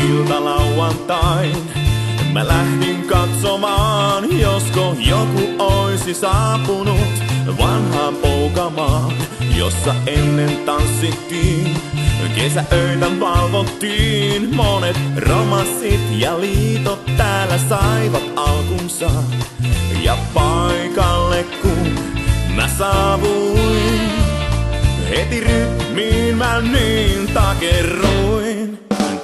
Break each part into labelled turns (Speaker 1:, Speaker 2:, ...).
Speaker 1: ilta lauantain. Mä lähdin katsomaan, josko joku oisi saapunut vanhaan poukamaan, jossa ennen tanssittiin. Kesäöitä valvottiin, monet romanssit ja liitot täällä saivat alkunsa. Ja paikalle kun mä saavuin, heti rytmiin mä niin takerruin.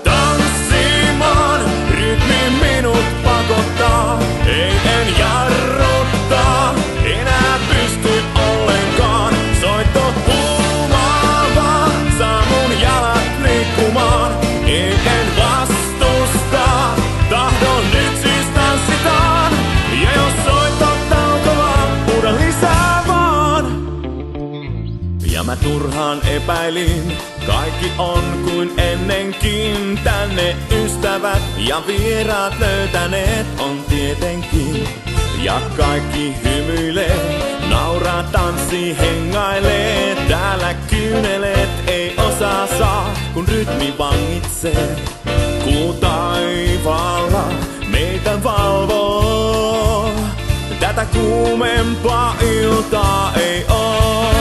Speaker 1: Tanssimaan rytmi minut pakottaa, ei en jarruttaa, enää pysty ollenkaan. Soitto huumaava, saa mun jalat liikkumaan, en vastusta, tahdon nyt siis tanssitaan. Ja jos soitto taukoaa, huuda lisää vaan. Ja mä turhaan epäilin, kaikki on kuin ennenkin. Tänne ystävät ja vieraat löytäneet on tietenkin. Ja kaikki hymyilee, nauraa, tanssii, hengailee. Täällä kyyneleet ei osaa saa, kun rytmi vangitsee. Kuu taivaalla meitä valvoo, tätä kuumempaa iltaa ei oo.